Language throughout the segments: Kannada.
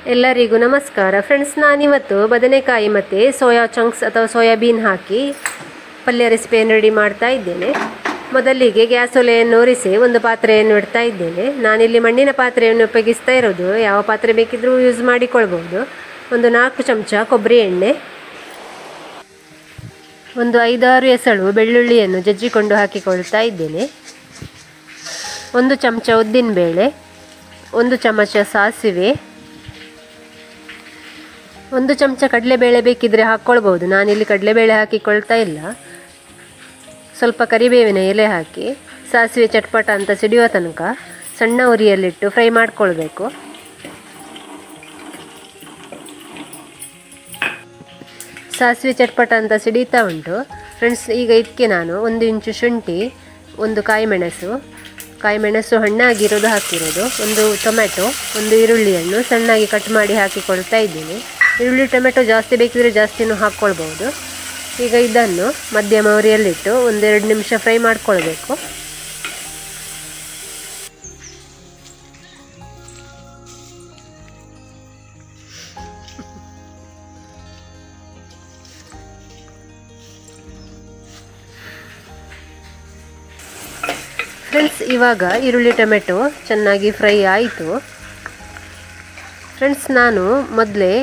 ಎಲ್ಲರಿಗೂ ನಮಸ್ಕಾರ ಫ್ರೆಂಡ್ಸ್. ನಾನಿವತ್ತು ಬದನೆಕಾಯಿ ಮತ್ತು ಸೋಯಾ ಚಂಕ್ಸ್ ಅಥವಾ ಸೋಯಾಬೀನ್ ಹಾಕಿ ಪಲ್ಯ ರೆಸಿಪಿಯನ್ನು ರೆಡಿ ಮಾಡ್ತಾ ಇದ್ದೇನೆ. ಮೊದಲಿಗೆ ಗ್ಯಾಸ್ ಒಲೆಯನ್ನು ಉರಿಸಿ ಒಂದು ಪಾತ್ರೆಯನ್ನು ಇಡ್ತಾ ಇದ್ದೇನೆ. ನಾನಿಲ್ಲಿ ಮಣ್ಣಿನ ಪಾತ್ರೆಯನ್ನು ಉಪಯೋಗಿಸ್ತಾ ಇರೋದು. ಯಾವ ಪಾತ್ರೆ ಬೇಕಿದ್ರೂ ಯೂಸ್ ಮಾಡಿಕೊಳ್ಬೋದು. ಒಂದು 4 ಚಮಚ ಕೊಬ್ಬರಿ ಎಣ್ಣೆ, ಒಂದು 5-6 ಎಸಳು ಬೆಳ್ಳುಳ್ಳಿಯನ್ನು ಜಜ್ಜಿಕೊಂಡು ಹಾಕಿಕೊಳ್ತಾ ಇದ್ದೇನೆ. 1 ಚಮಚ ಉದ್ದಿನಬೇಳೆ, 1 ಚಮಚ ಸಾಸಿವೆ, 1 ಚಮಚ ಕಡಲೆಬೇಳೆ ಬೇಕಿದ್ದರೆ ಹಾಕ್ಕೊಳ್ಬೋದು. ನಾನಿಲ್ಲಿ ಕಡಲೆಬೇಳೆ ಹಾಕಿಕೊಳ್ತಾ ಇಲ್ಲ. ಸ್ವಲ್ಪ ಕರಿಬೇವಿನ ಎಲೆ ಹಾಕಿ ಸಾಸಿವೆ ಚಟ್ಪಟ ಅಂತ ಸಿಡಿಯುವ ತನಕ ಸಣ್ಣ ಉರಿಯಲ್ಲಿಟ್ಟು ಫ್ರೈ ಮಾಡ್ಕೊಳ್ಬೇಕು. ಸಾಸಿವೆ ಚಟ್ಪಟ ಅಂತ ಸಿಡಿತಾ ಉಂಟು ಫ್ರೆಂಡ್ಸ್. ಈಗ ಇದಕ್ಕೆ ನಾನು 1 ಇಂಚು ಶುಂಠಿ, 1 ಕಾಯಿಮೆಣಸು ಹಣ್ಣಾಗಿರೋದು ಹಾಕಿರೋದು, 1 ಟೊಮೆಟೊ, 1 ಈರುಳ್ಳಿಯನ್ನು ಸಣ್ಣಾಗಿ ಕಟ್ ಮಾಡಿ ಹಾಕಿಕೊಳ್ತಾ ಇದ್ದೀನಿ. ಈರುಳ್ಳಿ ಟೊಮೆಟೊ ಜಾಸ್ತಿ ಬೇಕಿದ್ರೆ ಜಾಸ್ತಿನೂ ಹಾಕ್ಕೊಳ್ಬೋದು. ಈಗ ಇದನ್ನು ಮಧ್ಯಮ ಉರಿಯಲ್ಲಿಟ್ಟು 1-2 ನಿಮಿಷ ಫ್ರೈ ಮಾಡ್ಕೊಳ್ಬೇಕು. ಫ್ರೆಂಡ್ಸ್, ಇವಾಗ ಈರುಳ್ಳಿ ಟೊಮೆಟೊ ಚೆನ್ನಾಗಿ ಫ್ರೈ ಆಯಿತು. ಫ್ರೆಂಡ್ಸ್, ನಾನು ಮೊದಲೇ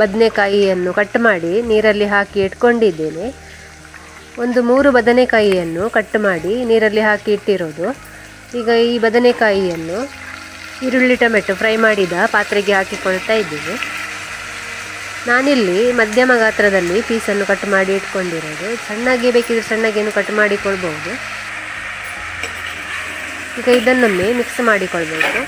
ಬದನೆಕಾಯಿಯನ್ನು ಕಟ್ ಮಾಡಿ ನೀರಲ್ಲಿ ಹಾಕಿ ಇಟ್ಕೊಂಡಿದ್ದೇನೆ. ಒಂದು 3 ಬದನೆಕಾಯಿಯನ್ನು ಕಟ್ ಮಾಡಿ ನೀರಲ್ಲಿ ಹಾಕಿ ಇಟ್ಟಿರೋದು. ಈಗ ಈ ಬದನೆಕಾಯಿಯನ್ನು ಈರುಳ್ಳಿ ಟೊಮೆಟೊ ಫ್ರೈ ಮಾಡಿದ ಪಾತ್ರೆಗೆ ಹಾಕಿಕೊಳ್ತಾ ಇದ್ದೇನೆ. ನಾನಿಲ್ಲಿ ಮಧ್ಯಮ ಗಾತ್ರದಲ್ಲಿ ಪೀಸನ್ನು ಕಟ್ ಮಾಡಿ ಇಟ್ಕೊಂಡಿರೋದು. ಸಣ್ಣಗೆ ಬೇಕಿದ್ರೆ ಸಣ್ಣಗೇನು ಕಟ್ ಮಾಡಿಕೊಳ್ಬೋದು. ಈಗ ಇದನ್ನೊಮ್ಮೆ ಮಿಕ್ಸ್ ಮಾಡಿಕೊಳ್ಬೇಕು.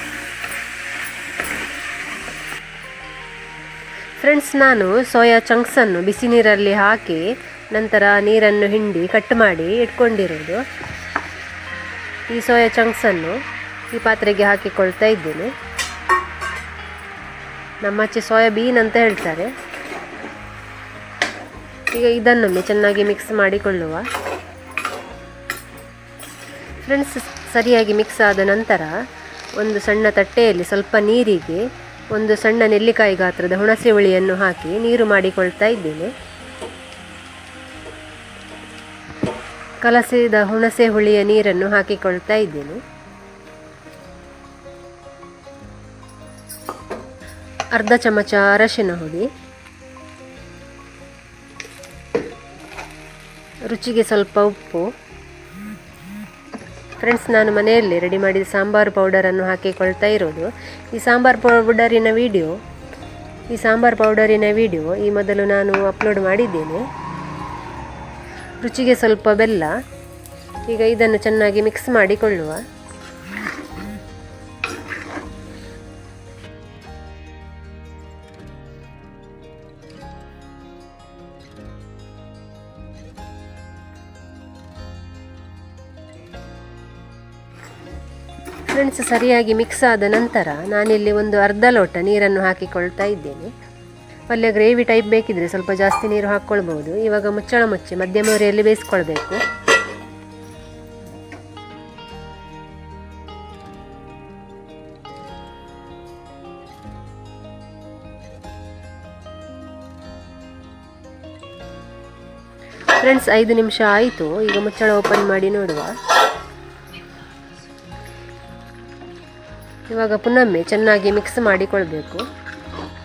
ಫ್ರೆಂಡ್ಸ್, ನಾನು ಸೋಯಾ ಚಂಕ್ಸನ್ನು ಬಿಸಿ ನೀರಲ್ಲಿ ಹಾಕಿ ನಂತರ ನೀರನ್ನು ಹಿಂಡಿ ಕಟ್ ಮಾಡಿ ಇಟ್ಕೊಂಡಿರೋದು. ಈ ಸೋಯಾ ಚಂಕ್ಸನ್ನು ಈ ಪಾತ್ರೆಗೆ ಹಾಕಿಕೊಳ್ತಾ ಇದ್ದೇನೆ. ನಮ್ಮಾಚೆ ಸೋಯಾಬೀನ್ ಅಂತ ಹೇಳ್ತಾರೆ. ಈಗ ಇದನ್ನೊಮ್ಮೆ ಚೆನ್ನಾಗಿ ಮಿಕ್ಸ್ ಮಾಡಿಕೊಳ್ಳುವ. ಫ್ರೆಂಡ್ಸ್, ಸರಿಯಾಗಿ ಮಿಕ್ಸ್ ಆದ ನಂತರ ಒಂದು ಸಣ್ಣ ತಟ್ಟೆಯಲ್ಲಿ ಸ್ವಲ್ಪ ನೀರಿಗೆ 1 ಸಣ್ಣ ನೆಲ್ಲಿಕಾಯಿ ಗಾತ್ರದ ಹುಣಸೆ ಹುಳಿಯನ್ನು ಹಾಕಿ ನೀರು ಮಾಡಿಕೊಳ್ತಾ ಇದ್ದೇನೆ. ಕಲಸಿದ ಹುಣಸೆ ಹುಳಿಯ ನೀರನ್ನು ಹಾಕಿಕೊಳ್ತಾ ಇದ್ದೇನೆ. ಅರ್ಧ ಚಮಚ ಅರಶಿನ ಹುಡಿ, ರುಚಿಗೆ ಸ್ವಲ್ಪ ಉಪ್ಪು. ಫ್ರೆಂಡ್ಸ್, ನಾನು ಮನೆಯಲ್ಲಿ ರೆಡಿ ಮಾಡಿದ ಸಾಂಬಾರು ಪೌಡರನ್ನು ಹಾಕಿಕೊಳ್ತಾ ಇರೋದು. ಈ ಸಾಂಬಾರು ಪೌಡರಿನ ವಿಡಿಯೋ ಈ ಮೊದಲು ನಾನು ಅಪ್ಲೋಡ್ ಮಾಡಿದ್ದೇನೆ. ರುಚಿಗೆ ಸ್ವಲ್ಪ ಬೆಲ್ಲ. ಈಗ ಇದನ್ನು ಚೆನ್ನಾಗಿ ಮಿಕ್ಸ್ ಮಾಡಿಕೊಳ್ಳುವ. ಫ್ರೆಂಡ್ಸ್, ಸರಿಯಾಗಿ ಮಿಕ್ಸ್ ಆದ ನಂತರ ನಾನಿಲ್ಲಿ ಒಂದು ಅರ್ಧ ಲೋಟ ನೀರನ್ನು ಹಾಕಿಕೊಳ್ತಾ ಇದ್ದೇನೆ. ಪಲ್ಯ ಗ್ರೇವಿ ಟೈಪ್ ಬೇಕಿದ್ರೆ ಸ್ವಲ್ಪ ಜಾಸ್ತಿ ನೀರು ಹಾಕ್ಕೊಳ್ಬೋದು. ಇವಾಗ ಮುಚ್ಚಳ ಮುಚ್ಚಿ ಮಧ್ಯಮ ಉರಿಯಲ್ಲಿ ಬೇಯಿಸ್ಕೊಳ್ಬೇಕು. ಫ್ರೆಂಡ್ಸ್, 5 ನಿಮಿಷ ಆಯಿತು. ಈಗ ಮುಚ್ಚಳ ಓಪನ್ ಮಾಡಿ ನೋಡುವ. ಇವಾಗ ಪುನೊಮ್ಮೆ ಚೆನ್ನಾಗಿ ಮಿಕ್ಸ್ ಮಾಡಿಕೊಳ್ಬೇಕು.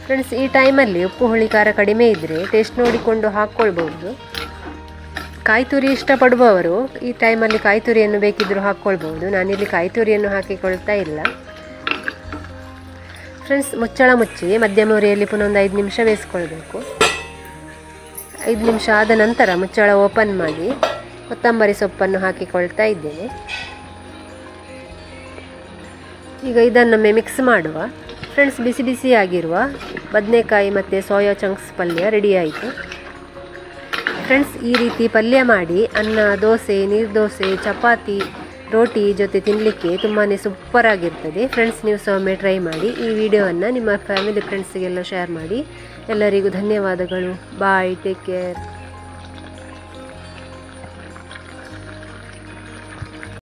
ಫ್ರೆಂಡ್ಸ್, ಈ ಟೈಮಲ್ಲಿ ಉಪ್ಪು ಹುಳಿ ಖಾರ ಕಡಿಮೆ ಇದ್ದರೆ ಟೇಸ್ಟ್ ನೋಡಿಕೊಂಡು ಹಾಕ್ಕೊಳ್ಬೋದು. ಕಾಯಿ ತುರಿ ಇಷ್ಟಪಡುವವರು ಈ ಟೈಮಲ್ಲಿ ಕಾಯಿ ತುರಿಯನ್ನು ಬೇಕಿದ್ದರೂ ಹಾಕ್ಕೊಳ್ಬೋದು. ನಾನಿಲ್ಲಿ ಕಾಯಿ ತುರಿಯನ್ನು ಹಾಕಿಕೊಳ್ತಾ ಇಲ್ಲ. ಫ್ರೆಂಡ್ಸ್, ಮುಚ್ಚಳ ಮುಚ್ಚಿ ಮಧ್ಯಮ ಉರಿಯಲ್ಲಿ ಪುನಃ ಒಂದು 5 ನಿಮಿಷ ಬೇಯಿಸ್ಕೊಳ್ಬೇಕು. 5 ನಿಮಿಷ ಆದ ನಂತರ ಮುಚ್ಚಳ ಓಪನ್ ಮಾಡಿ ಕೊತ್ತಂಬರಿ ಸೊಪ್ಪನ್ನು ಹಾಕಿಕೊಳ್ತಾ ಇದ್ದೇನೆ. ಈಗ ಇದನ್ನೊಮ್ಮೆ ಮಿಕ್ಸ್ ಮಾಡುವ. ಫ್ರೆಂಡ್ಸ್, ಬಿಸಿ ಬಿಸಿಯಾಗಿರುವ ಬದನೆಕಾಯಿ ಮತ್ತು ಸೋಯಾ ಚಂಕ್ಸ್ ಪಲ್ಯ ರೆಡಿ ಆಯಿತು. ಫ್ರೆಂಡ್ಸ್, ಈ ರೀತಿ ಪಲ್ಯ ಮಾಡಿ ಅನ್ನ, ದೋಸೆ, ನೀರುದೋಸೆ, ಚಪಾತಿ, ರೋಟಿ ಜೊತೆ ತಿನ್ನಲಿಕ್ಕೆ ತುಂಬಾ ಸೂಪರ್ ಆಗಿರ್ತದೆ. ಫ್ರೆಂಡ್ಸ್, ನೀವು ಸಹ ಒಮ್ಮೆ ಟ್ರೈ ಮಾಡಿ. ಈ ವಿಡಿಯೋವನ್ನು ನಿಮ್ಮ ಫ್ಯಾಮಿಲಿ ಫ್ರೆಂಡ್ಸಿಗೆಲ್ಲ ಶೇರ್ ಮಾಡಿ. ಎಲ್ಲರಿಗೂ ಧನ್ಯವಾದಗಳು. ಬಾಯ್, ಟೇಕ್ ಕೇರ್.